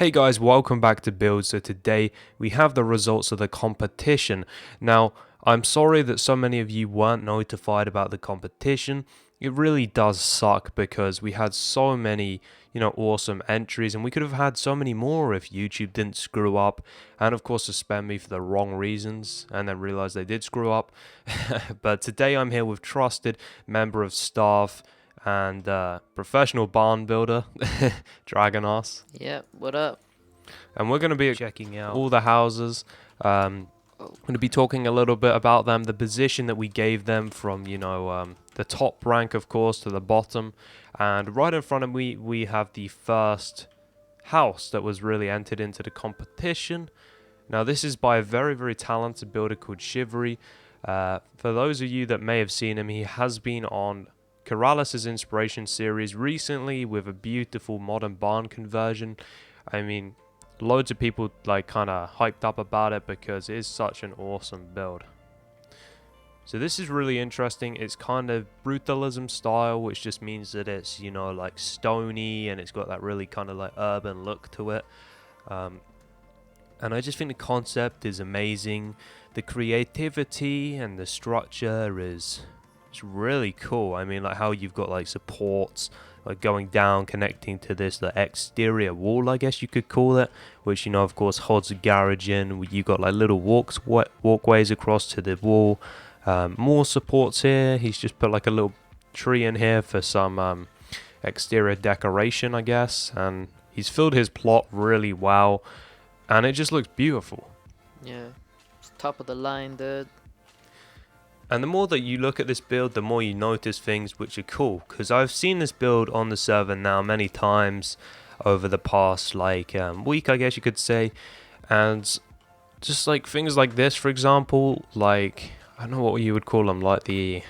Hey guys, welcome back to Build. So today we have the results of the competition. Now, I'm sorry that so many of you weren't notified about the competition. It really does suck because we had so many, awesome entries, and we could have had so many more if YouTube didn't screw up and of course suspend me for the wrong reasons and then realize they did screw up. But today I'm here with trusted member of staff and professional barn builder, Dragonass. Yeah, what up? And we're going to be checking out all the houses. I'm going to be talking a little bit about them, the position that we gave them from, the top rank, of course, to the bottom. And right in front of me, we have the first house that was really entered into the competition. Now, this is by a very, very talented builder called Shivery. For those of you that may have seen him, he has been on Corrales' Inspiration series recently with a beautiful modern barn conversion. I mean, loads of people kind of hyped up about it because it is such an awesome build. So this is really interesting. It's kind of brutalism style, which just means that it's, like stony and it's got that really kind of like urban look to it. And I just think the concept is amazing. The creativity and the structure is really cool. I mean, like how you've got like supports like going down, connecting to this the exterior wall, I guess you could call it, which of course holds the garage in. You got like little walkways across to the wall. More supports here. He's just put like a little tree in here for some exterior decoration, I guess, and he's filled his plot really well, and it just looks beautiful. Yeah, it's top of the line, dude. And the more that you look at this build, the more you notice things which are cool. Because I've seen this build on the server now many times over the past week, I guess you could say. And just like things like this, for example, like, I don't know what you would call them, like the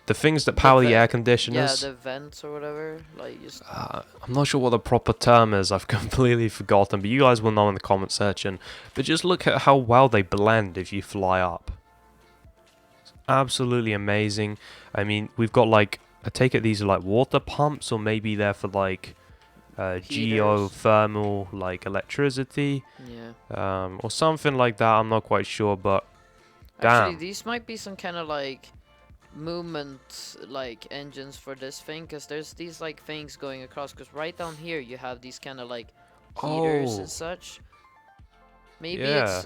things that power the air conditioners. Yeah, the vents or whatever. Like just. I'm not sure what the proper term is. I've completely forgotten. But you guys will know in the comment section. But just look at how well they blend if you fly up. Absolutely amazing. I mean, we've got I take it these are like water pumps, or maybe they're for geothermal electricity, or something like that. I'm not quite sure, but actually damn. These might be some kind of movement engines for this thing, because there's these things going across, because right down here you have these kind of heaters and such. Maybe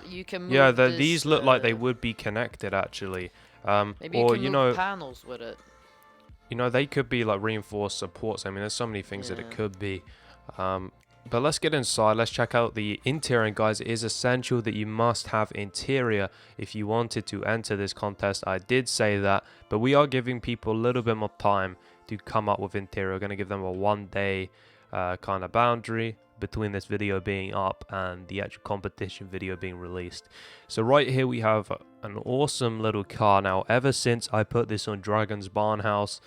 you can move these look like they would be connected actually. Maybe you can move panels with it. They could be like reinforced supports. I mean, there's so many things that it could be. But let's get inside. Let's check out the interior. And guys, it is essential that you must have interior if you wanted to enter this contest. I did say that, but we are giving people a little bit more time to come up with interior. We're going to give them a 1 day kind of boundary between this video being up and the actual competition video being released. So right here we have an awesome little car. Now, ever since I put this on Dragon's Barn House,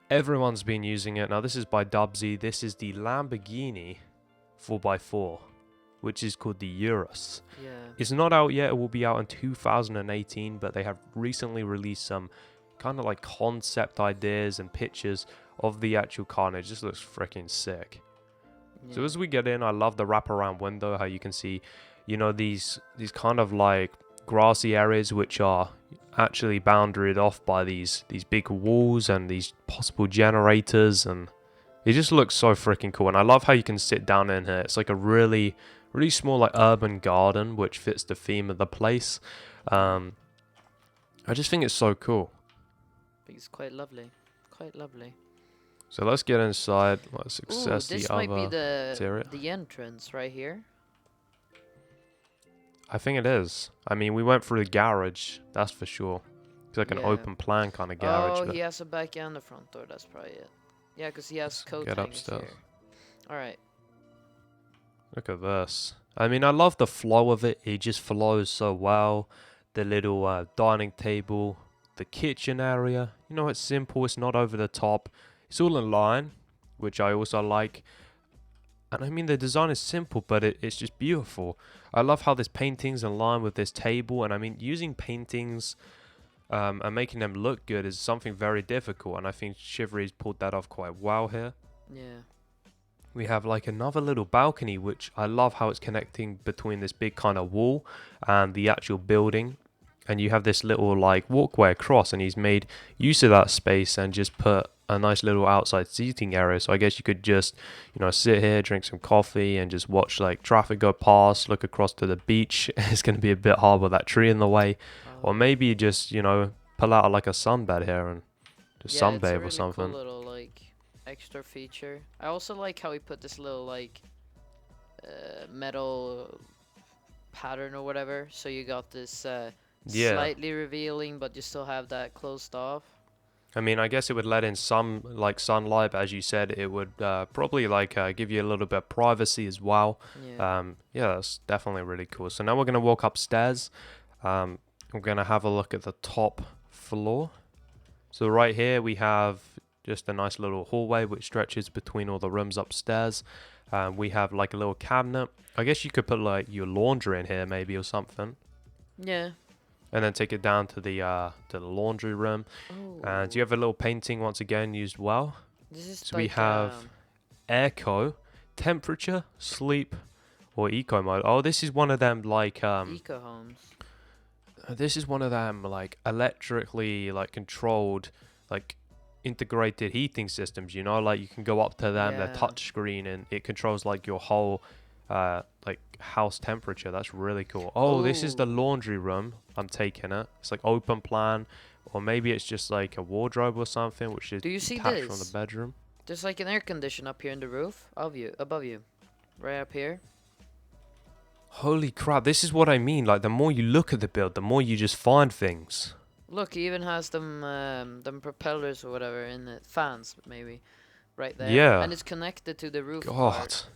everyone's been using it. Now, this is by Dubsy. This is the Lamborghini 4x4, which is called the Urus. Yeah. It's not out yet. It will be out in 2018, but they have recently released some kind of concept ideas and pictures of the actual car, and it just looks freaking sick. Yeah. So as we get in, I love the wraparound window, how you can see, these kind of grassy areas which are actually boundaried off by these big walls and these possible generators, and it just looks so freaking cool. And I love how you can sit down in here. It's like a really, really small urban garden which fits the theme of the place. I just think it's so cool. I think it's quite lovely. Quite lovely. So let's get inside. Let's access the other interior. This might be the entrance right here. I think it is. I mean, we went through the garage, that's for sure. It's like an open plan kind of garage. Oh, he has a back and a front door. That's probably it. Yeah, because he has coat hangers upstairs. here. All right. Look at this. I mean, I love the flow of it. It just flows so well. The little dining table, the kitchen area. It's simple. It's not over the top. It's all in line, which I also like. And I mean, the design is simple, but it's just beautiful. I love how this painting's in line with this table. And I mean, using paintings and making them look good is something very difficult. And I think Shivery's pulled that off quite well here. Yeah. we have like another little balcony, which I love how it's connecting between this big kind of wall and the actual building. And you have this little like walkway across, and he's made use of that space and just put a nice little outside seating area. So I guess you could just, sit here, drink some coffee, and just watch like traffic go past, look across to the beach. It's going to be a bit hard with that tree in the way. Or maybe just, pull out like a sunbed here and just Yeah, it's a sunbathe really or something. cool little like extra feature. I also like how he put this little like metal pattern or whatever. So you got this Yeah. slightly revealing, but you still have that closed off. I mean, I guess it would let in some like sunlight, but as you said, it would probably like give you a little bit of privacy as well. Yeah. Yeah, that's definitely really cool. So now we're gonna walk upstairs. We're gonna have a look at the top floor. So right here we have just a nice little hallway which stretches between all the rooms upstairs. We have like a little cabinet. I guess you could put like your laundry in here maybe or something. Yeah. And then take it down to the laundry room. Oh. And you have a little painting once again used well. This is So like, we have echo, temperature, sleep, or eco mode. Oh, this is one of them like eco homes. this is one of them like electrically like controlled like integrated heating systems. Like you can go up to them, they're Yeah. touch screen, and it controls like your whole like house temperature. That's really cool. Oh, this is the Ooh. laundry room. I'm taking it. It's like open plan, or maybe it's just like a wardrobe or something, which is Do you see detached from this? the bedroom. There's like an air condition up here in the roof above you, right up here. Holy crap! This is what I mean. Like the more you look at the build, the more you just find things. Look, he even has them propellers or whatever in it, fans maybe, right there. Yeah. And it's connected to the roof. God, part.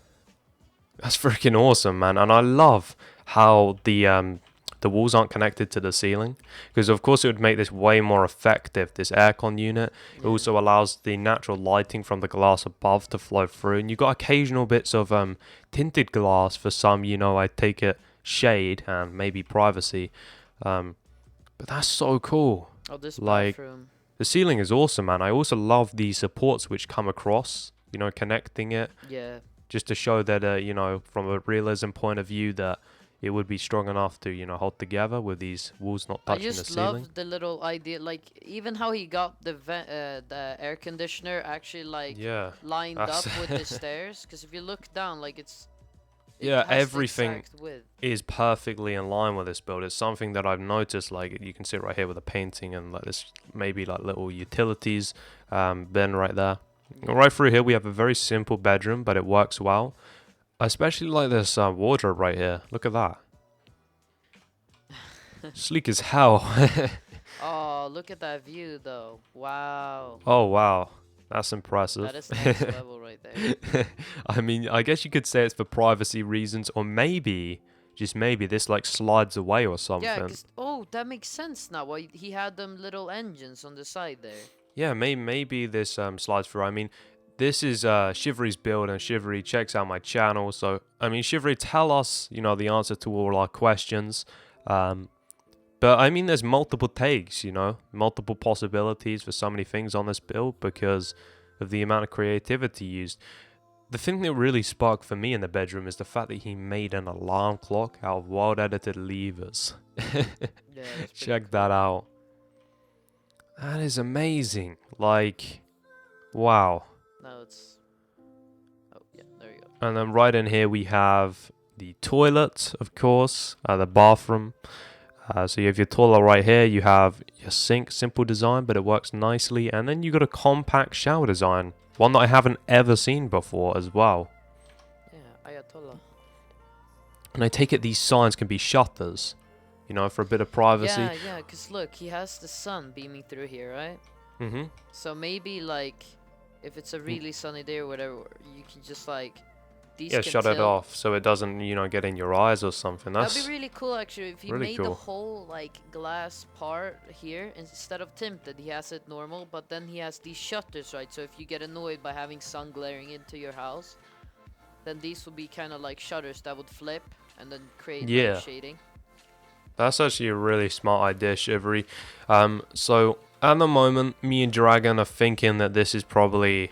that's freaking awesome, man. And I love how the walls aren't connected to the ceiling, because of course it would make this way more effective, this aircon unit. It Yeah. also allows the natural lighting from the glass above to flow through, and you've got occasional bits of tinted glass for some, I take it, shade and maybe privacy. But that's so cool. Oh, this like- bathroom. The ceiling is awesome, man. I also love the supports which come across, connecting it, Yeah. just to show that, from a realism point of view, that it would be strong enough to, hold together with these walls not I touching the just ceiling. love the little idea, like even how he got the air conditioner actually like Yeah. lined up That's- with the stairs. Because if you look down, like it Yeah, has the everything exact width. is perfectly in line with this build. It's something that I've noticed. Like you can see right here with the painting, and like this maybe like little utilities bin right there. Right through here we have a very simple bedroom, but it works well. I especially like this wardrobe right here. Look at that. Sleek as hell. Oh, look at that view though. Wow. Oh wow, that's impressive. That is next level right there. I mean, I guess you could say it's for privacy reasons, or maybe, just maybe, this like slides away or something. Yeah, oh, that makes sense now. Why he had them little engines on the side there. Yeah, maybe this slides through. I mean, this is Shivery's build, and Shivery checks out my channel. So, I mean, Shivery, tell us, the answer to all our questions. But, I mean, there's multiple takes, multiple possibilities for so many things on this build because of the amount of creativity used. The thing that really sparked for me in the bedroom is the fact that he made an alarm clock out of wild edited levers. Yeah, that's pretty Check that out. That is amazing. Like, wow. No, it's. Oh yeah, there you go. And then right in here we have the toilet, of course, the bathroom. So you have your toilet right here. You have your sink, simple design, but it works nicely. And then you got a compact shower design, one that I haven't ever seen before as well. Yeah, Ayatollah. And I take it these signs can be shutters, for a bit of privacy. Yeah, cause look, he has the sun beaming through here, right? Mm-hmm. So maybe like, if it's a really sunny day or whatever, you can just like, these Yeah, can shut it tilt. off so it doesn't, get in your eyes or something. That'd That's be really cool actually if he really made cool. the whole like glass part here instead of tinted. He has it normal, but then he has these shutters, right? So if you get annoyed by having sun glaring into your house, then these would be kind of like shutters that would flip and then create Yeah. like shading. That's actually a really smart idea, Shivery. So at the moment, me and Dragon are thinking that this is probably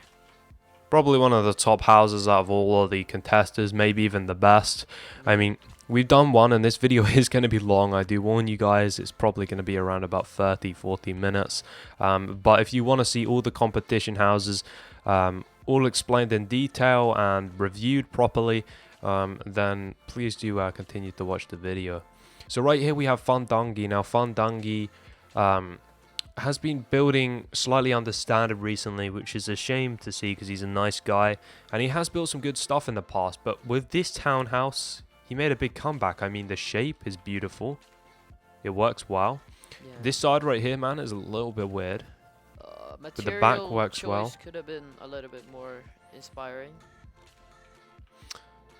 Probably one of the top houses out of all of the contesters, maybe even the best. I mean, we've done one, and this video is going to be long. I do warn you guys, it's probably going to be around about 30-40 minutes. But if you want to see all the competition houses, all explained in detail and reviewed properly, then please do continue to watch the video. So right here we have Fundangi. Now Fundangi has been building slightly understandard recently, which is a shame to see because he's a nice guy and he has built some good stuff in the past. But with this townhouse, he made a big comeback. I mean, the shape is beautiful. It works well. Yeah. This side right here, man, is a little bit weird. But the back works well. Could have been a little bit more inspiring.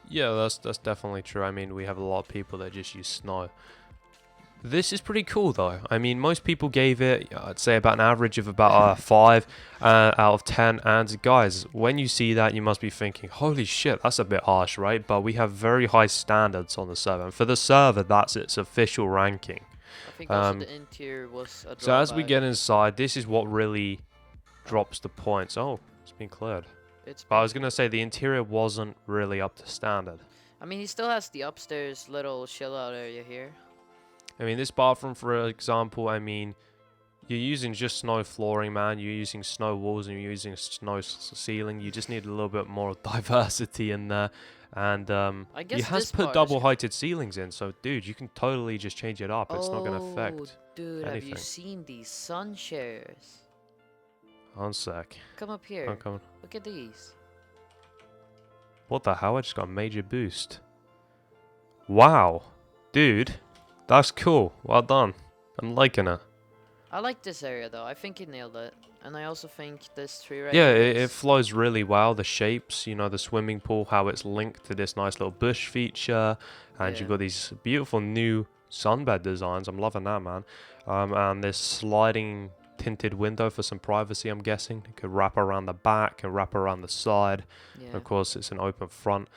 Yeah, that's definitely true. I mean, we have a lot of people that just use snow. This is pretty cool though. I mean, most people gave it, I'd say, about an average of about 5 out of 10. And guys, when you see that, you must be thinking, holy shit, that's a bit harsh, right? But we have very high standards on the server. And for the server, that's its official ranking. I think also the interior was a drawback. So as we get inside, this is what really drops the points. Oh, it's been cleared. But I was going to say the interior wasn't really up to standard. I mean, he still has the upstairs little chill out area here. I mean, this bathroom, for example, I mean, you're using just snow flooring, man. You're using snow walls and you're using snow ceiling. You just need a little bit more diversity in there. And I guess he has put double-heighted ceilings in. So, dude, you can totally just change it up. It's not going to affect dude, anything. have you seen these sun chairs? One sec. Come up here. I'm coming. Look at these. What the hell? I just got a major boost. Wow. Dude. That's cool. Well done. I'm liking it. I like this area though. I think he nailed it. And I also think this tree right here. Yeah, it flows really well. The shapes, you know, the swimming pool, how it's linked to this nice little bush feature. And you've got these beautiful new sunbed designs. I'm loving that, man. And this sliding tinted window for some privacy, I'm guessing. It could wrap around the back and wrap around the side. Yeah. Of course, it's an open front.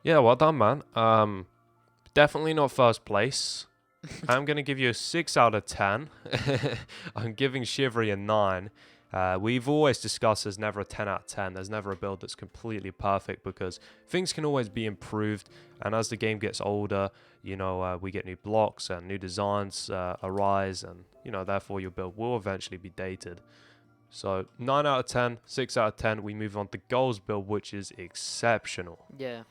Yeah, well done, man. Definitely not first place. I'm going to give you a 6 out of 10. I'm giving Shivery a 9. We've always discussed there's never a 10 out of 10. There's never a build that's completely perfect because things can always be improved. And as the game gets older, you know, we get new blocks and new designs arise. And, you know, therefore your build will eventually be dated. So 9 out of 10, 6 out of 10. We move on to Goals build, which is exceptional. Yeah.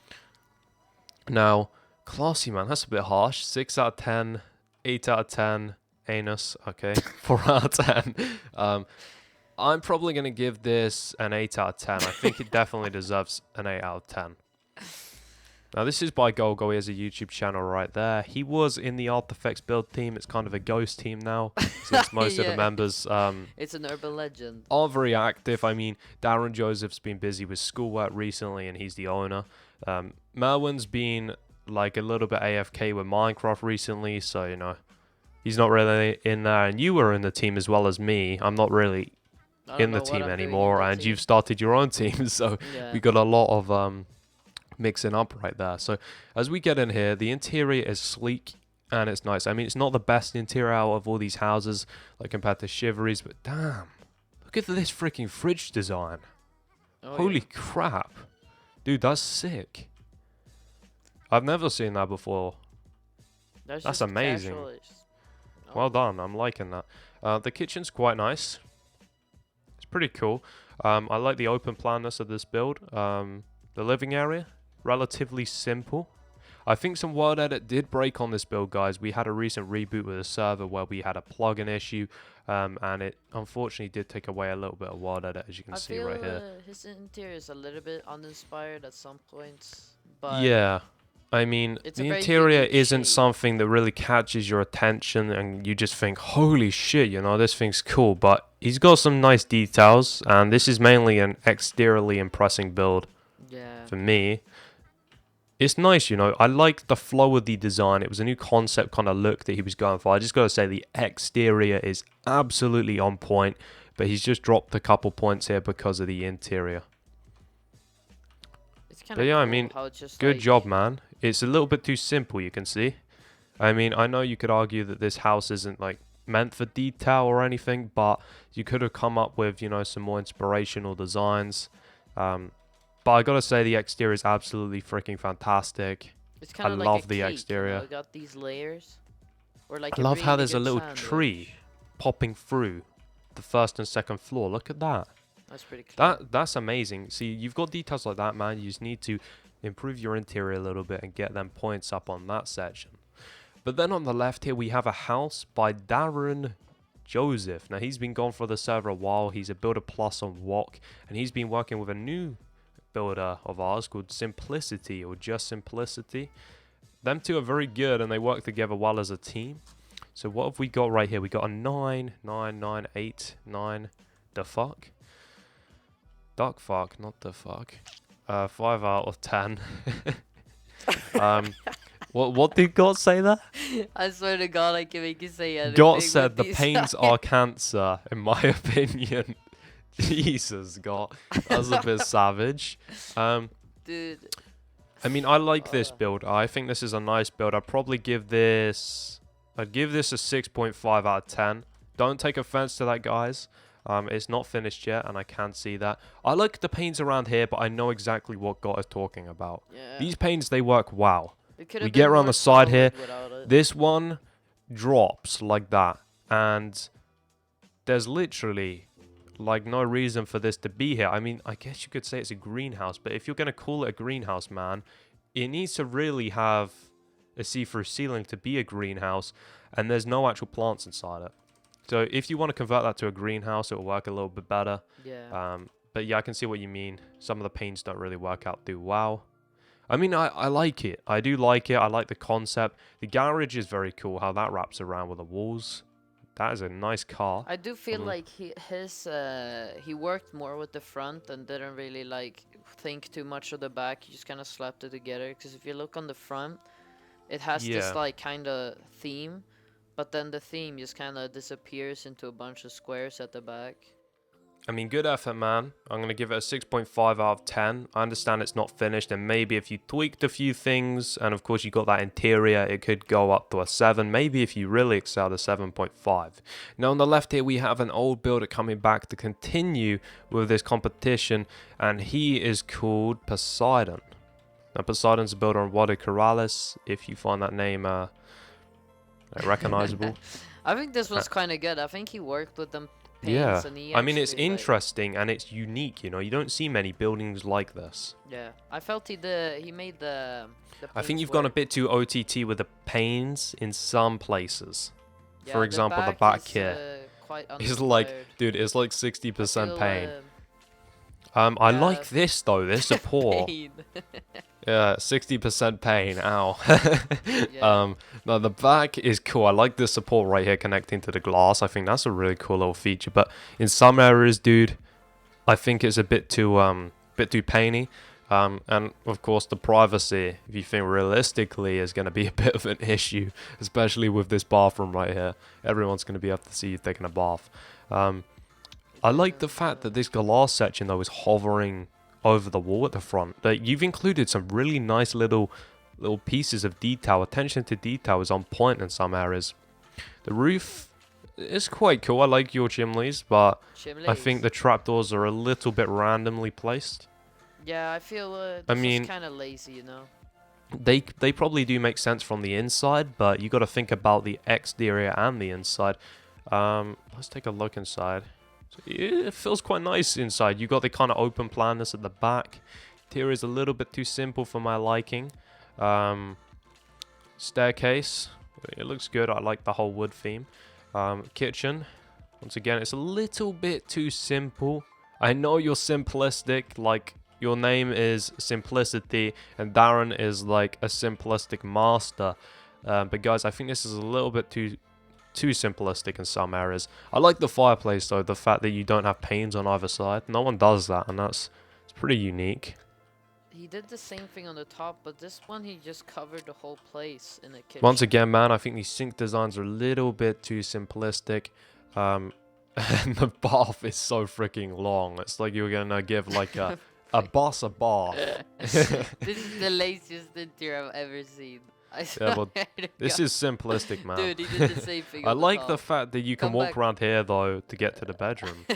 Now, classy, man. That's a bit harsh. 6 out of 10, 8 out of 10, anus. Okay, 4 out of 10. I'm probably going to give this an 8 out of 10. I think it definitely deserves an 8 out of 10. Now, this is by Golgo. He has a YouTube channel right there. He was in the Artifacts build team. It's kind of a ghost team now, since most of the members it's an urban legend. Are very active. I mean, Darren Joseph's been busy with schoolwork recently, and he's the owner. Merwin's been like a little bit AFK with Minecraft recently, so you know he's not really in there. And you were in the team as well as me. I'm not really in the team anymore, and you've started your own team, so we got a lot of mixing up right there. So as we get in here, the interior is sleek and it's nice. I mean, it's not the best interior out of all these houses like compared to Shivery's, but damn, look at this freaking fridge design. Holy crap, dude, that's sick. I've never seen that before. That's amazing. Well done. I'm liking that. The kitchen's quite nice. It's pretty cool. I like the open planness of this build. The living area, relatively simple. I think some word edit did break on this build, guys. We had a recent reboot with a server where we had a plugin issue, and it unfortunately did take away a little bit of word edit, as you can see right here. His interior is a little bit uninspired at some points, but yeah. I mean, the interior isn't something that really catches your attention and you just think, holy shit, you know, this thing's cool. But he's got some nice details, and this is mainly an exteriorly impressing build for me. It's nice, you know. I like the flow of the design. It was a new concept kind of look that he was going for. I just got to say the exterior is absolutely on point, but he's just dropped a couple points here because of the interior. But yeah, I mean, good job, man. It's a little bit too simple, you can see. I mean, I know you could argue that this house isn't like meant for detail or anything, but you could have come up with, you know, some more inspirational designs. But I gotta say, the exterior is absolutely freaking fantastic. It's kind of like love a the cake, exterior. You know? It got these layers. Or like I love how really there's a good little sandwich. tree popping through the first and second floor. Look at that. That's pretty cool. That's amazing. See, you've got details like that, man. You just need to improve your interior a little bit and get them points up on that section. But then on the left here, we have a house by Darren Joseph. Now, he's been gone for the server a while. He's a builder plus on WOC, and he's been working with a new builder of ours called Simplicity, or just Simplicity. Them two are very good, and they work together well as a team. So what have we got right here? We got a 9, 9, 9, 8, 9. The fuck? Duck fuck, not the fuck. 5 out of 10. What did God say there? I swear to God, I can make you say anything. God said the with these pains are cancer, in my opinion. Jesus, God. That's a bit savage. Dude. I mean, I like this build. I think this is a nice build. I'd probably give this... I'd give this a 6.5 out of 10. Don't take offense to that, guys. It's not finished yet, and I can see that. I like the panes around here, but I know exactly what God is talking about. Yeah. These panes, they work wow. We get around the side here. It. This one drops like that, and there's literally like no reason for this to be here. I mean, I guess you could say it's a greenhouse, but if you're going to call it a greenhouse, man, it needs to really have a see-through ceiling to be a greenhouse, and there's no actual plants inside it. So if you want to convert that to a greenhouse, it will work a little bit better. Yeah. But yeah, I can see what you mean. Some of the panes don't really work out too well. I mean, I like it. I do like it. I like the concept. The garage is very cool, how that wraps around with the walls. That is a nice car. I do feel like he worked more with the front and didn't really like think too much of the back. He just kind of slapped it together. Because if you look on the front, it has this like kind of theme, but then the theme just kind of disappears into a bunch of squares at the back. I mean, good effort, man. I'm going to give it a 6.5 out of 10. I understand it's not finished, and maybe if you tweaked a few things, and of course you got that interior, it could go up to a 7. Maybe if you really excelled, a 7.5. Now on the left here, we have an old builder coming back to continue with this competition, and he is called Poseidon. Now Poseidon's a builder on Buildz, if you find that name recognizable. I think this was kind of good. I think he worked with them. Yeah, I mean, it's interesting and it's unique, you know. You don't see many buildings like this. Yeah, I felt he made the I think you've gone a bit too OTT with the panes in some places. Yeah, for example, the back here is like, dude, it's like 60% pain. I like this though, this support. Yeah, 60% pain, ow. No, the back is cool. I like this support right here connecting to the glass. I think that's a really cool little feature. But in some areas, dude, I think it's a bit too painy. And of course, the privacy, if you think realistically, is going to be a bit of an issue, especially with this bathroom right here. Everyone's going to be able to see you taking a bath. I like the fact that this glass section though is hovering over the wall at the front. That you've included some really nice little pieces of detail. Attention to detail is on point in some areas. The roof is quite cool. I like your chimneys, but I think the trapdoors are a little bit randomly placed. Yeah, I feel it's kind of lazy, you know. They probably do make sense from the inside, but you got to think about the exterior and the inside. Let's take a look inside. So it feels quite nice inside. You got the kind of open planness at the back. Interior is a little bit too simple for my liking. Staircase, it looks good. I like the whole wood theme. Kitchen, once again, it's a little bit too simple. I know you're simplistic, like your name is Simplicity and Darren is like a simplistic master. But guys, I think this is a little bit too simplistic in some areas. I like the fireplace though, the fact that you don't have panes on either side. No one does that, and it's pretty unique. He did the same thing on the top, but this one he just covered the whole place in the kitchen. Once again, man, I think these sink designs are a little bit too simplistic. And the bath is so freaking long. It's like you're gonna give like a boss a bath. This is the laziest interior I've ever seen. Yeah, well, this is simplistic, man. Dude, he did the same thing. I like the fact that you can walk around here though to get to the bedroom.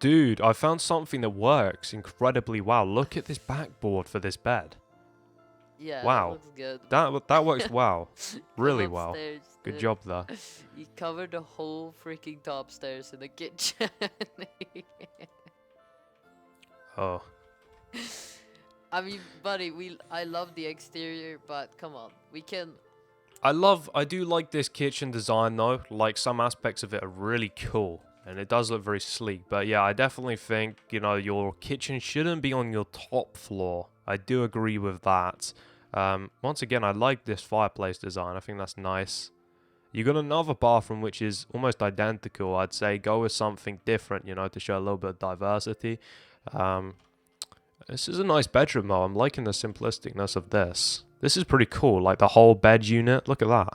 Dude, I found something that works incredibly well. Look at this backboard for this bed. Yeah, Wow. that looks good. That works well. Come Really well. upstairs, Good dude. job there. You covered the whole freaking top stairs in the kitchen. Oh. I mean, buddy, I love the exterior, but come on, we can. I do like this kitchen design though. Like, some aspects of it are really cool. And it does look very sleek. But yeah, I definitely think, you know, your kitchen shouldn't be on your top floor. I do agree with that. Once again, I like this fireplace design. I think that's nice. You got another bathroom which is almost identical. I'd say go with something different, you know, to show a little bit of diversity. This is a nice bedroom though. I'm liking the simplisticness of this. This is pretty cool. Like the whole bed unit. Look at that.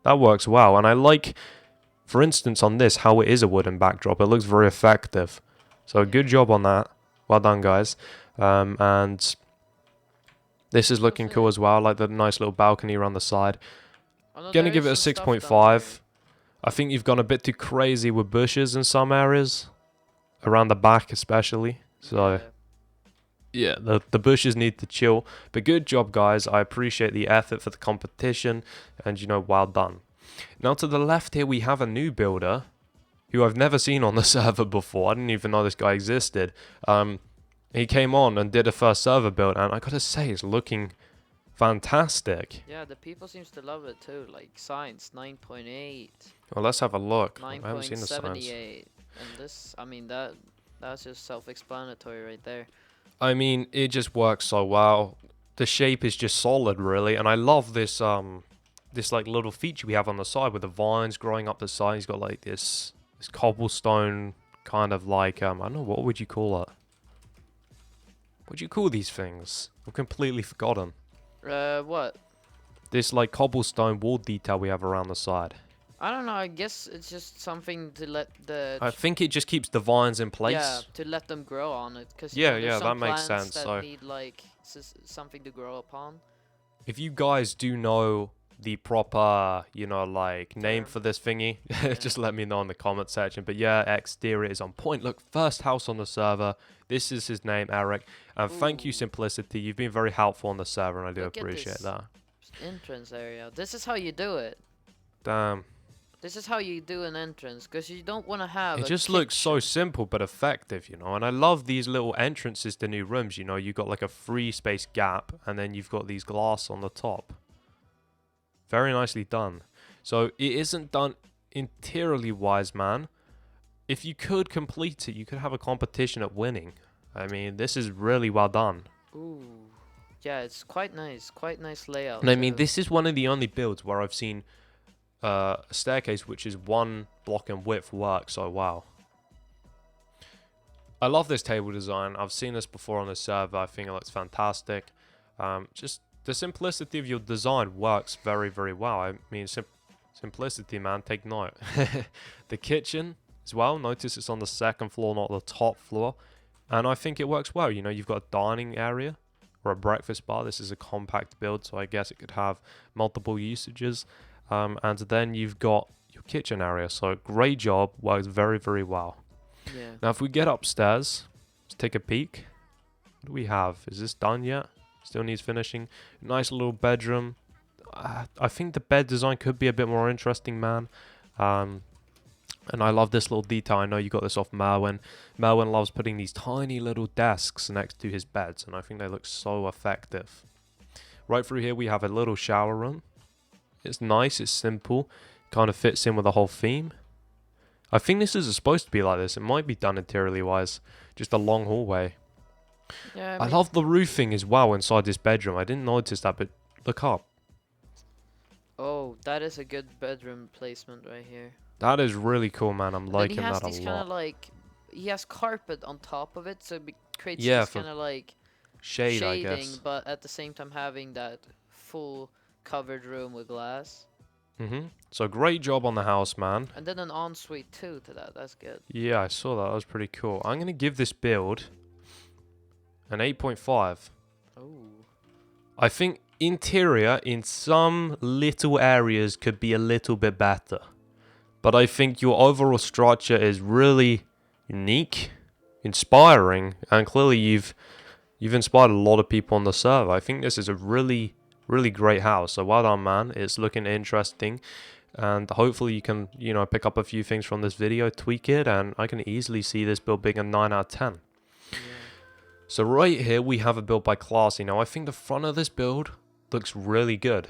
That works well. And I like, for instance, on this, how it is a wooden backdrop. It looks very effective. So good job on that. Well done, guys. And this is looking cool as well. Like the nice little balcony around the side. Gonna give it a 6.5. I think you've gone a bit too crazy with bushes in some areas. Around the back especially. So yeah, the bushes need to chill. But good job, guys. I appreciate the effort for the competition. And, you know, well done. Now, to the left here, we have a new builder who I've never seen on the server before. I didn't even know this guy existed. He came on and did a first server build. And I gotta say, it's looking fantastic. Yeah, the people seems to love it too. Like, science, 9.8. Well, let's have a look. I haven't seen the science. 9.78. And this, I mean, that's just self-explanatory right there. I mean, it just works so well. The shape is just solid, really, and I love this this like little feature we have on the side with the vines growing up the side. He's got like this cobblestone kind of like I don't know, what would you call it? What do you call these things? I've completely forgotten. What? This like cobblestone wall detail we have around the side. I don't know, I guess it's just something to let the... I think it just keeps the vines in place. Yeah, to let them grow on it. Cause, yeah, there's some that makes plants sense. that So need, like, something to grow upon. if you guys do know the proper, you know, like name for this thingy, just let me know in the comment section. But yeah, exterior is on point. Look, first house on the server. This is his name, Eric. And thank you, Simplicity. You've been very helpful on the server, and I do appreciate that. Entrance area. This is how you do it. Damn. This is how you do an entrance, because you don't want to have it just looks so simple but effective, you know. And I love these little entrances to new rooms, you know. You've got like a free space gap, and then you've got these glass on the top. Very nicely done. So it isn't done interiorly wise, man. If you could complete it, you could have a competition at winning. I mean, this is really well done. Ooh. Yeah, it's quite nice. Quite nice layout. And I mean, this is one of the only builds where I've seen a staircase which is 1 block in width work so well. I love this table design. I've seen this before on the server. I think it looks fantastic. Just the simplicity of your design works very, very well. I mean, simplicity, man. Take note. The kitchen as well. Notice it's on the 2nd floor, not the top floor. And I think it works well. You know, you've got a dining area or a breakfast bar. This is a compact build, so I guess it could have multiple usages. And then you've got your kitchen area. So great job. Works very, very well. Yeah. Now, if we get upstairs, let's take a peek. What do we have? Is this done yet? Still needs finishing. Nice little bedroom. I think the bed design could be a bit more interesting, man. And I love this little detail. I know you got this off Merwin. Merwin loves putting these tiny little desks next to his beds, and I think they look so effective. Right through here, we have a little shower room. It's nice, it's simple, kind of fits in with the whole theme. I think this is supposed to be like this. It might be done interiorly wise. Just a long hallway. Yeah, I love the roofing as well inside this bedroom. I didn't notice that, but look up. Oh, that is a good bedroom placement right here. That is really cool, man. I'm liking that a lot. He has these kind of like, he has carpet on top of it, so it creates yeah, this kind of like shading, I guess. But at the same time having that full covered room with glass. So great job on the house, man. And then an ensuite too to that. That's good. Yeah, I saw that. That was pretty cool. I'm going to give this build an 8.5. Oh. I think interior in some little areas could be a little bit better. But I think your overall structure is really unique. inspiring, and clearly you've inspired a lot of people on the server. I think this is a really great house. So well done, man. It's looking interesting, and hopefully you can, you know, pick up a few things from this video, tweak it, and I can easily see this build being a 9 out of 10. Yeah. So right here we have a build by Classy. Now I think the front of this build looks really good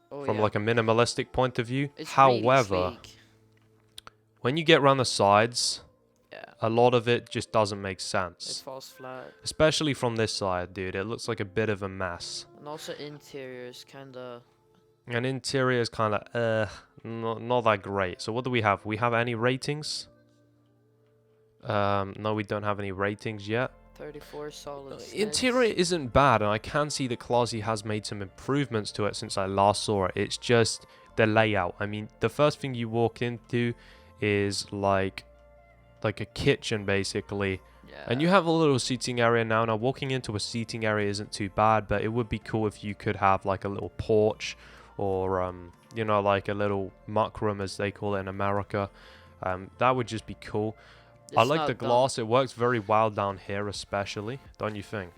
from like a minimalistic point of view. It's However, really sleek. when you get around the sides, Yeah. a lot of it just doesn't make It sense. falls flat. Especially from this side, dude. It looks like a bit of a mess. And also interiors kinda. And interior is kind of, not that great. So what do we have? We have any ratings? No, we don't have any ratings yet. 34 solid. Interior isn't bad, and I can see that Classy has made some improvements to it since I last saw it. It's just the layout. I mean, the first thing you walk into is like a kitchen, basically. Yeah. And you have a little seating area now. Now, walking into a seating area isn't too bad, but it would be cool if you could have like a little porch or, you know, like a little muck room, as they call it in America. That would just be cool. I like the glass. It works very well down here, especially. Don't you think?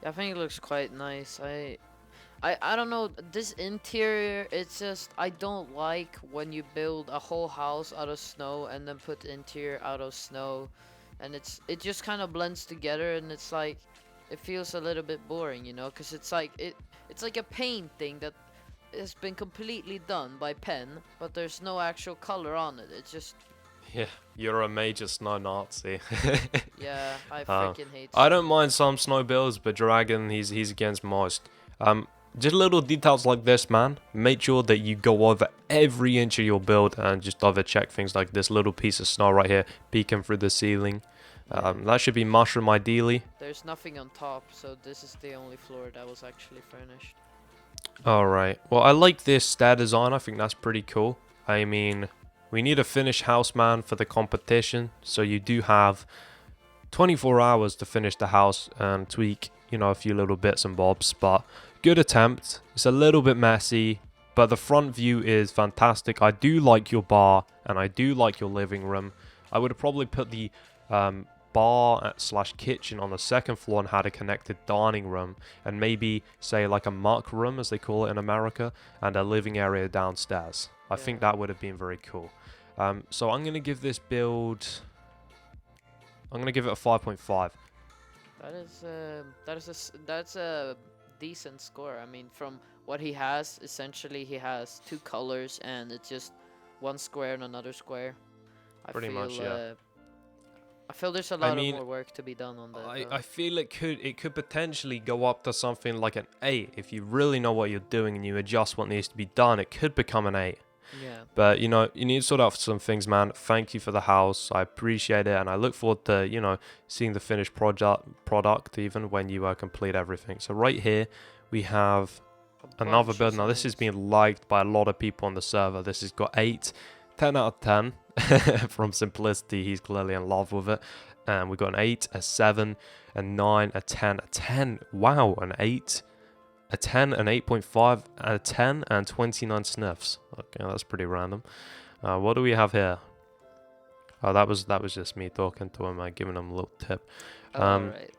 Yeah, I think it looks quite nice. I don't know, this interior, it's just, I don't like when you build a whole house out of snow and then put the interior out of snow, and it just kind of blends together, and it's like, it feels a little bit boring, you know, because it's like a painting that has been completely done by pen, but there's no actual color on it. It's just... Yeah, you're a major snow Nazi. Yeah, I freaking hate I don't mind some snow builds, but Dragon, he's against most. Just little details like this, man. Make sure that you go over every inch of your build and just double check things like this little piece of snow right here peeking through the ceiling. That should be mushroom ideally. There's nothing on top, so this is the only floor that was actually furnished. Alright, well I like this stair design. I think that's pretty cool. I mean, we need a finished house, man, for the competition. So you do have 24 hours to finish the house and tweak, you know, a few little bits and bobs. But good attempt. It's a little bit messy, but the front view is fantastic. I do like your bar, and I do like your living room. I would have probably put the bar / kitchen on the second floor and had a connected dining room, and maybe say like a muck room, as they call it in America, and a living area downstairs. I think that would have been very cool. So I'm going to give this build... I'm going to give it a 5.5. That's a decent score. I mean, from what he has, essentially he has 2 colors, and it's just one square and another square. Pretty much, yeah. I feel there's a lot of more work to be done on that. I feel it could potentially go up to something like an 8 if you really know what you're doing and you adjust what needs to be done. It could become an 8. Yeah. But, you know, you need to sort out some things, man. Thank you for the house. I appreciate it, and I look forward to, you know, seeing the finished product even when you complete everything. So right here we have another build. Now this is being liked by a lot of people on the server. This has got 8, 10 out of 10 from Simplicity. He's clearly in love with it. And we've got an 8, a 7, a 9, a 10, a 10. Wow, an 8, a 10, an 8.5, a 10, and 29 sniffs. Okay, that's pretty random. What do we have here? Oh, that was just me talking to him, giving him a little tip. Right.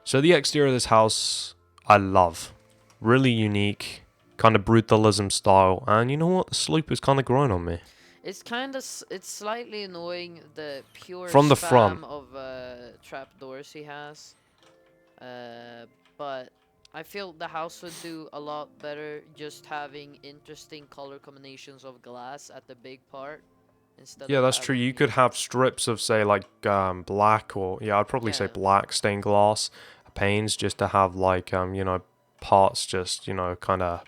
So the exterior of this house, I love. Really unique, kind of brutalism style. And you know what? The slope is kind of growing on me. It's slightly annoying, the pure from the spam front of trapdoors he has. But I feel the house would do a lot better just having interesting color combinations of glass at the big part. Yeah, that's true. You could have strips of, say, like black, or I'd probably say black stained glass panes, just to have like you know, parts just, you know, kind of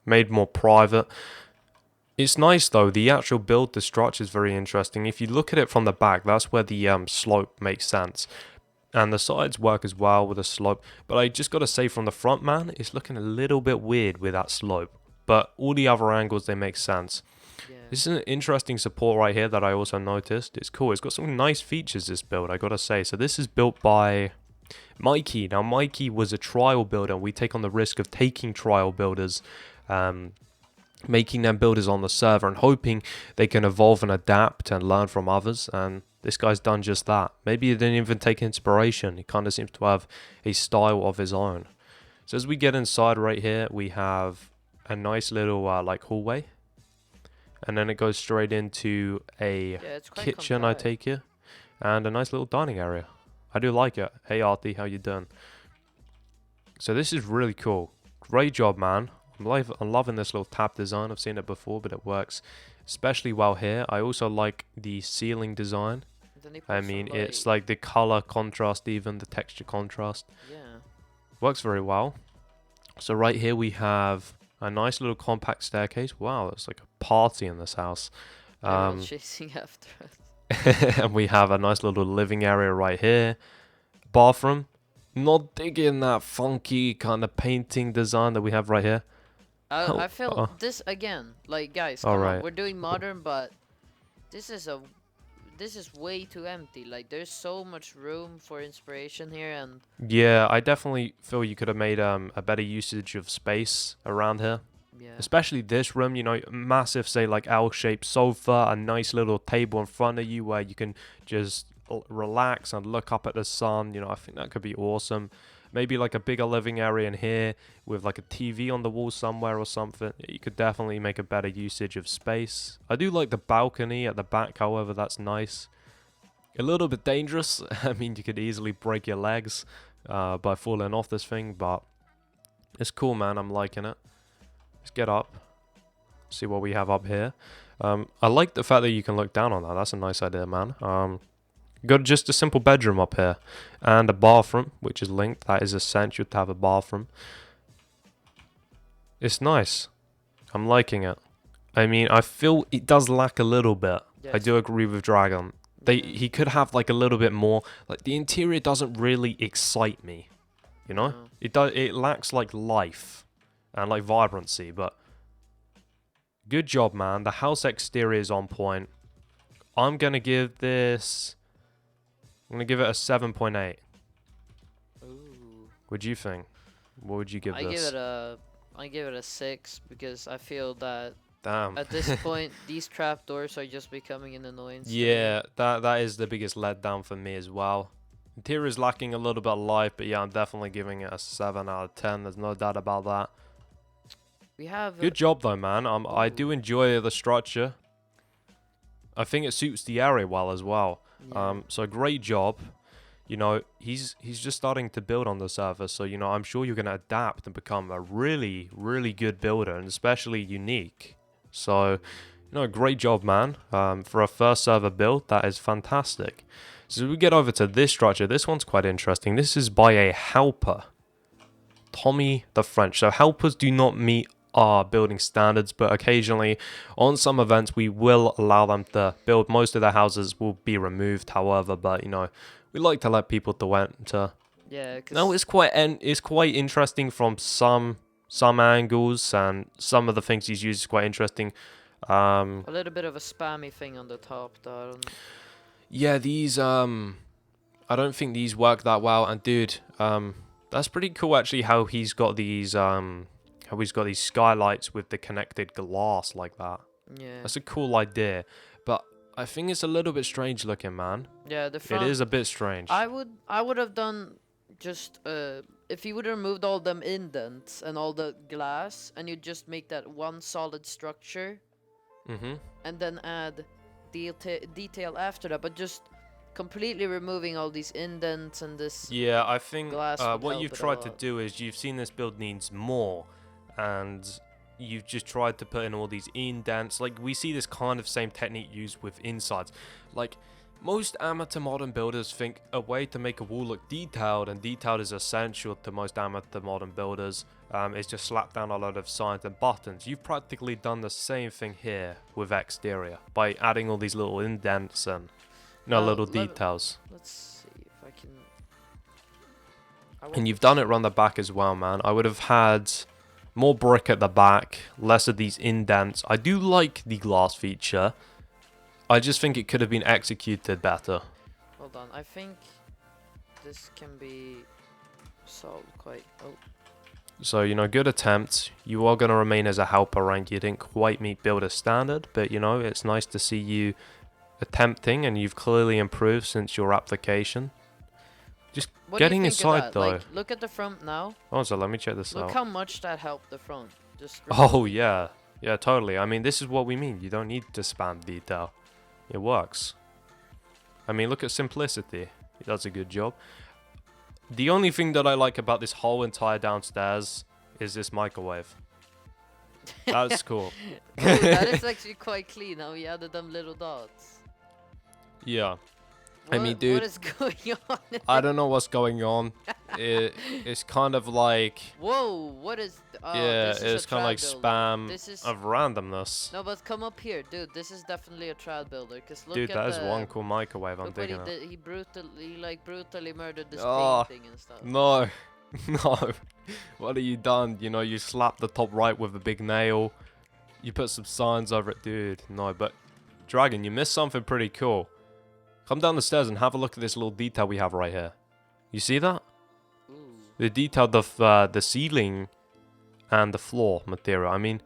made more private. It's nice though. The actual build, the structure is very interesting. If you look at it from the back, that's where the slope makes sense. And the sides work as well with a slope. But I just got to say, from the front, man, it's looking a little bit weird with that slope. But all the other angles, they make sense. Yeah. This is an interesting support right here that I also noticed. It's cool. It's got some nice features, this build, I got to say. So this is built by Mikey. Now, Mikey was a trial builder. We take on the risk of taking trial builders making them builders on the server and hoping they can evolve and adapt and learn from others. And this guy's done just that. Maybe he didn't even take inspiration. He kind of seems to have a style of his own. So as we get inside right here, we have a nice little like hallway. And then it goes straight into a kitchen, I take it. And a nice little dining area. I do like it. Hey Artie, how you doing? So this is really cool. Great job, man. I'm loving this little tab design. I've seen it before, but it works especially well here. I also like the ceiling design. I mean, it's like the color contrast, even the texture contrast. Yeah. Works very well. So right here we have a nice little compact staircase. Wow, it's like a party in this house. Everyone's chasing after us. And we have a nice little living area right here. Bathroom. Not digging that funky kind of painting design that we have right here. I feel this again. Like, guys, come on. We're doing modern, but this is way too empty. Like, there's so much room for inspiration here, and yeah, I definitely feel you could have made a better usage of space around here. Yeah. Especially this room, you know, massive, say like L-shaped sofa, a nice little table in front of you where you can just relax and look up at the sun. You know, I think that could be awesome. Maybe like a bigger living area in here with like a TV on the wall somewhere or something. You could definitely make a better usage of space. I do like the balcony at the back, however, that's nice. A little bit dangerous. I mean, you could easily break your legs by falling off this thing, but it's cool, man. I'm liking it. Let's get up. See what we have up here. I like the fact that you can look down on that. That's a nice idea, man. Got just a simple bedroom up here and a bathroom, which is linked. That is essential to have a bathroom. It's nice. I'm liking it. I mean, I feel it does lack a little bit. Yes. I do agree with Dragon. He could have like a little bit more. Like the interior doesn't really excite me, you know. No. It lacks like life and like vibrancy. But good job, man. The house exterior is on point. I'm gonna give this. I'm going to give it a 7.8. Ooh. What do you think? What would you give this? I give it a 6 because I feel that damn. At this point these trapdoors are just becoming an annoyance. Yeah, that is the biggest letdown for me as well. Interior is lacking a little bit of life, but yeah, I'm definitely giving it a 7 out of 10. There's no doubt about that. We have good job though, man. I do enjoy the structure. I think it suits the area well as well. Yeah. So great job. You know, he's just starting to build on the server, so you know, I'm sure you're gonna adapt and become a really, really good builder, and especially unique. So, you know, great job, man. For a first server build, that is fantastic. So we get over to this structure. This one's quite interesting. This is by a helper, Tommy the French. So helpers do not meet our building standards, but occasionally on some events we will allow them to build. Most of their houses will be removed, however, but you know, we like to let people to enter. Yeah. No, it's quite interesting from some angles, and some of the things he's used is quite interesting. A little bit of a spammy thing on the top, though. Yeah, these I don't think these work that well. And dude, that's pretty cool actually. How he's got these skylights with the connected glass like that. Yeah. That's a cool idea, but I think it's a little bit strange looking, man. Yeah, the front. It is a bit strange. I would have done just if you would have removed all them indents and all the glass, and you just make that one solid structure. And then add detail after that, but just completely removing all these indents and this. Yeah, I think what you've tried to do is you've seen this build needs more. And you've just tried to put in all these indents. Like, we see this kind of same technique used with insides. Like, most amateur modern builders think a way to make a wall look detailed, and detailed is essential to most amateur modern builders, is just slap down a lot of signs and buttons. You've practically done the same thing here with exterior by adding all these little indents and little details. Let's see if I can. And you've done it around the back as well, man. I would have had more brick at the back, less of these indents. I do like the glass feature. I just think it could have been executed better. Hold on, I think this can be solved quite. Oh. So, you know, good attempt. You are going to remain as a helper rank. You didn't quite meet builder standard, but, you know, it's nice to see you attempting, and you've clearly improved since your application. Just What getting do you think inside, of that? though. Like, look at the front now. Oh, so let me check this Look out. how much that helped the front. Just Oh, yeah. Yeah, totally. I mean, this is what we mean. You don't need to spam detail. It works. I mean, look at simplicity. He does a good job. The only thing that I like about this whole entire downstairs is this microwave. That's cool. Oh, that is actually quite clean how he added them little dots. Yeah. What, I mean, dude, what is going on? I don't know what's going on. It's kind of like... Whoa, what is... yeah, this is it's a kind of like trad spam This is... of randomness. No, but come up here, dude. This is definitely a trad builder. Cause look Dude, at that is the, one cool microwave. I'm look what digging he it. did. He brutally murdered this Oh, painting and stuff. No. No. What have you done? You know, you slapped the top right with a big nail. You put some signs over it. Dude, no. But, Dragon, you missed something pretty cool. Come down the stairs and have a look at this little detail we have right here. You see that? Ooh. The detail of the ceiling and the floor material. I mean,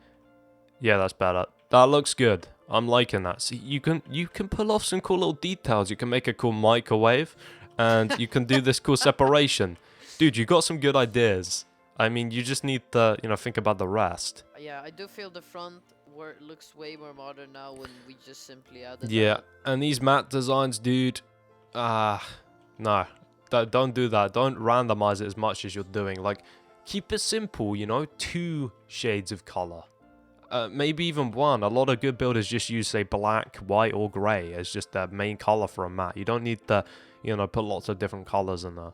yeah, that's better. That looks good. I'm liking that. See, you can pull off some cool little details. You can make a cool microwave, and you can do this cool separation. Dude, you got some good ideas. I mean, you just need to, you know, think about the rest. Yeah, I do feel the front looks way more modern now when we just simply added Yeah, that. and these matte designs, dude, no. Don't do that. Don't randomize it as much as you're doing. Like, keep it simple, you know? 2 shades of color. Maybe even 1. A lot of good builders just use, say, black, white, or grey as just their main color for a matte. You don't need to, you know, put lots of different colors in there.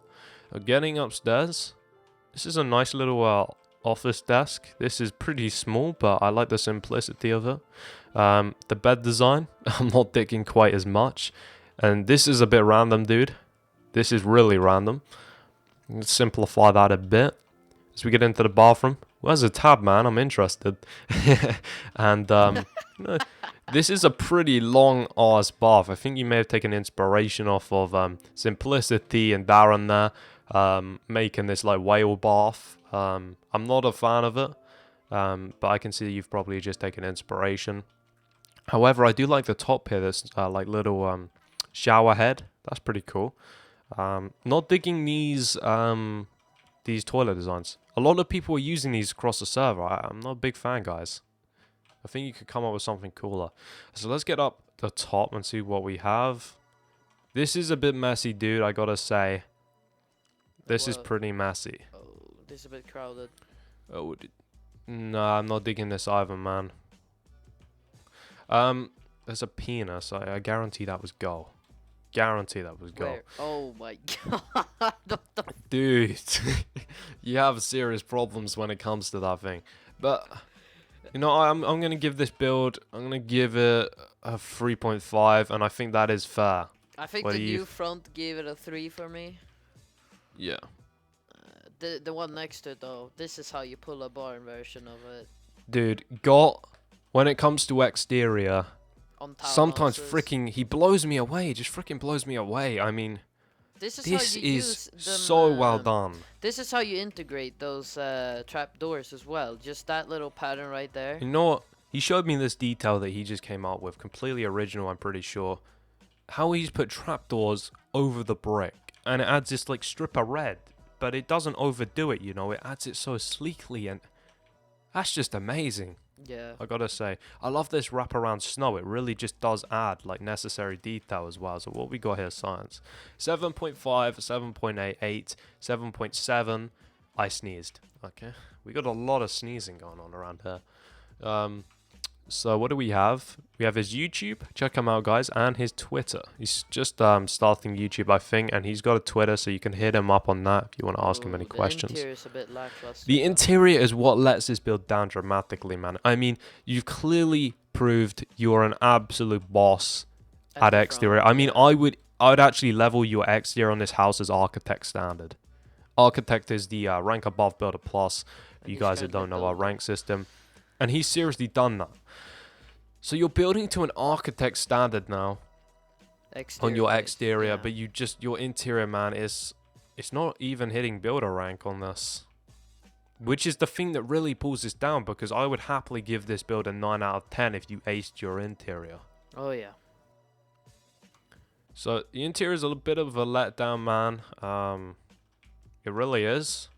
Getting upstairs, this is a nice little office desk. This is pretty small, but I like the simplicity of it. The bed design, I'm not digging quite as much. And this is a bit random, dude. This is really random. Let's simplify that a bit. As we get into the bathroom, where's the tab, man? I'm interested. And this is a pretty long ass bath. I think you may have taken inspiration off of Simplicity and Darren there, making this like whale bath. I'm not a fan of it, but I can see you've probably just taken inspiration. However, I do like the top here. This like little shower head. That's pretty cool. Not digging these toilet designs. A lot of people are using these across the server. I'm not a big fan, guys. I think you could come up with something cooler. So let's get up the top and see what we have. This is a bit messy, dude, I gotta say. This is pretty messy. Oh, this is a bit crowded. Oh, no, I'm not digging this either, man. There's a penis. I guarantee that was go. Guarantee that was go. Where? Oh my god. Dude, you have serious problems when it comes to that thing. But, you know, I'm going to give this build, I'm going to give it a 3.5, and I think that is fair. I think the new front gave it a 3 for me. Yeah. The one next to it, though, this is how you pull a barn version of it. Dude, when it comes to exterior, sometimes freaking, he blows me away. Just freaking blows me away. I mean, this is so well done. This is how you integrate those trap doors as well. Just that little pattern right there. You know what? He showed me this detail that he just came up with. Completely original, I'm pretty sure. How he's put trapdoors over the brick. And it adds this, like, strip of red. But it doesn't overdo it, you know. It adds it so sleekly. And that's just amazing. Yeah. I gotta say. I love this wraparound snow. It really just does add, like, necessary detail as well. So what we got here, science. 7.5, 7.8, 8, 7.7. I sneezed. Okay. We got a lot of sneezing going on around here. So what do we have? We have his YouTube. Check him out, guys. And his Twitter. He's just starting YouTube, I think. And he's got a Twitter, so you can hit him up on that if you want to ask him any questions. The interior is a bit lackluster. The interior is what lets this build down dramatically, man. I mean, you've clearly proved you're an absolute boss at exterior. I mean, I would actually level your exterior on this house as architect standard. Architect is the rank above Builder Plus. For you guys that don't know our rank system. And he's seriously done that. So you're building to an architect standard now on your exterior, yeah. But your interior, man, it's not even hitting builder rank on this. which is the thing that really pulls this down, because I would happily give this build a 9 out of 10 if you aced your interior. Oh yeah. So the interior is a bit of a letdown, man. It really is.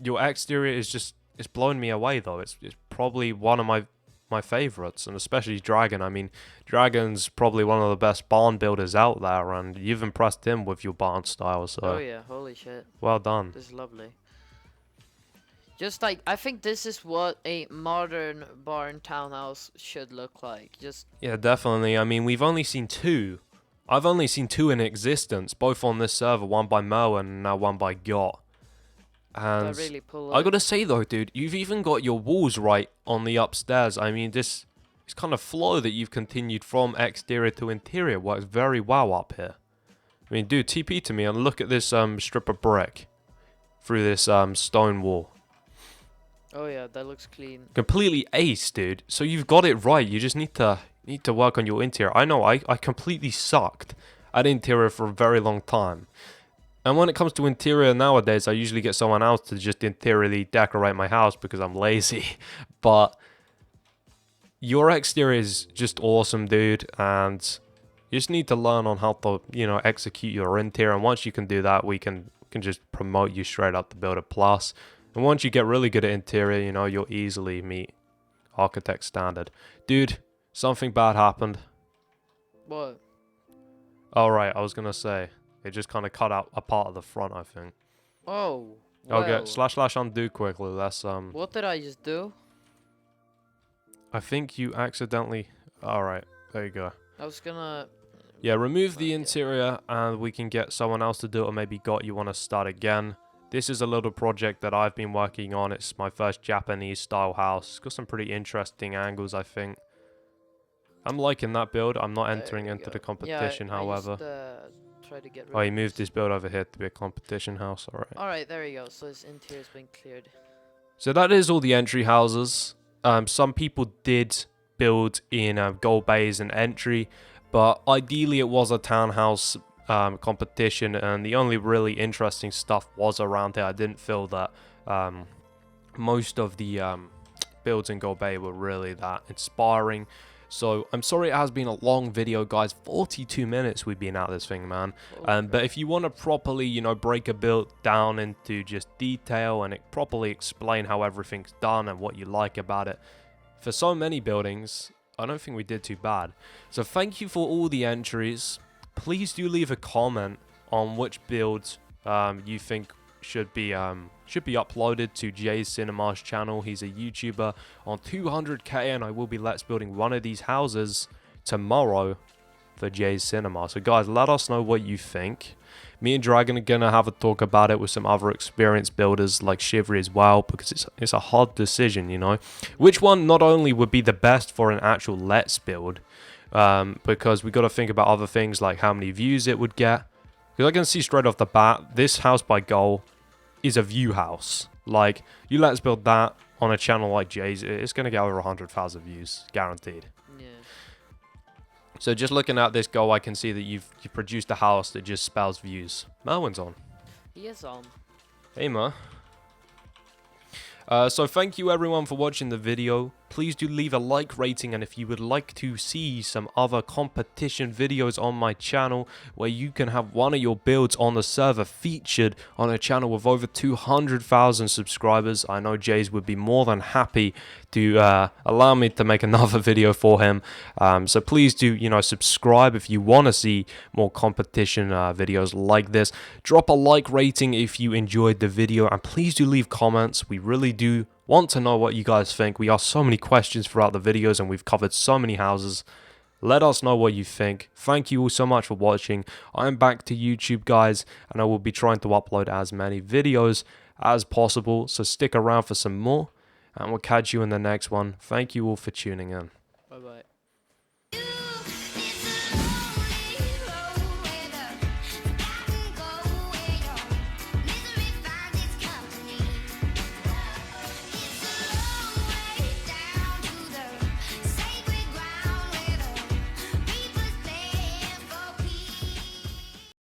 Your exterior is just, it's blowing me away though. It's probably one of my favorites, and especially Dragon. I mean, Dragon's probably one of the best barn builders out there, and you've impressed him with your barn style. So oh yeah, holy shit. Well done. This is lovely. Just like, I think this is what a modern barn townhouse should look like. Just Yeah, definitely. I mean, we've only seen 2. I've only seen 2 in existence, both on this server, one by Mo and now one by Got. And really pull I out. gotta say though, dude, you've even got your walls right on the upstairs. I mean, this kind of flow that you've continued from exterior to interior works very well up here. I mean, dude, TP to me and look at this strip of brick through this stone wall. Oh yeah, that looks clean. Completely ace, dude. So you've got it right. You just need to work on your interior. I know I completely sucked at interior for a very long time. And when it comes to interior nowadays, I usually get someone else to just interiorly decorate my house because I'm lazy. But your exterior is just awesome, dude. And you just need to learn on how to, execute your interior. And once you can do that, we can just promote you straight up to Builder Plus. And once you get really good at interior, you'll easily meet architect standard. Dude, something bad happened. What? Alright, I was gonna say, it just kind of cut out a part of the front, I think. Oh. Well, Okay, / undo quickly. Let's what did I just do? I think you accidentally. Alright, there you go. I was gonna. Yeah, remove the interior and we can get someone else to do it, or maybe you want to start again. This is a little project that I've been working on. It's my first Japanese style house. It's got some pretty interesting angles, I think. I'm liking that build. I'm not entering into the competition, however. Try to get rid Oh, he moved this build over here to be a competition house. Alright. Alright, there you go. So his interior's been cleared. So that is all the entry houses. Some people did build in gold bays and entry, but ideally it was a townhouse competition, and the only really interesting stuff was around here. I didn't feel that most of the builds in Gold Bay were really that inspiring. So I'm sorry it has been a long video, guys. 42 minutes we've been at this thing, man. But if you want to properly, break a build down into just detail and properly explain how everything's done and what you like about it, for so many buildings, I don't think we did too bad. So thank you for all the entries. Please do leave a comment on which builds you think should be uploaded to Jay's Cinemas channel. He's a YouTuber on 200k, and I will be let's building one of these houses tomorrow for Jay's Cinema. So guys, let us know what you think. Me and Dragon are gonna have a talk about it with some other experienced builders like Shivery as well, because it's a hard decision, which one not only would be the best for an actual let's build, because we got to think about other things like how many views it would get. Because I can see straight off the bat, this house by Goal is a view house. Like, you let's build that on a channel like Jay's, it's going to get over 100,000 views, guaranteed. Yeah. So just looking at this Goal, I can see that you've produced a house that just spells views. Merwin's on. He is on. Hey, Mer. So thank you everyone for watching the video. Please do leave a like rating, and if you would like to see some other competition videos on my channel where you can have one of your builds on the server featured on a channel with over 200,000 subscribers, I know Jays would be more than happy to allow me to make another video for him. So please do, subscribe if you want to see more competition videos like this. Drop a like rating if you enjoyed the video, and please do leave comments. We really do want to know what you guys think. We asked so many questions throughout the videos, and we've covered so many houses. Let us know what you think. Thank you all so much for watching. I am back to YouTube, guys, and I will be trying to upload as many videos as possible, so stick around for some more, and we'll catch you in the next one. Thank you all for tuning in.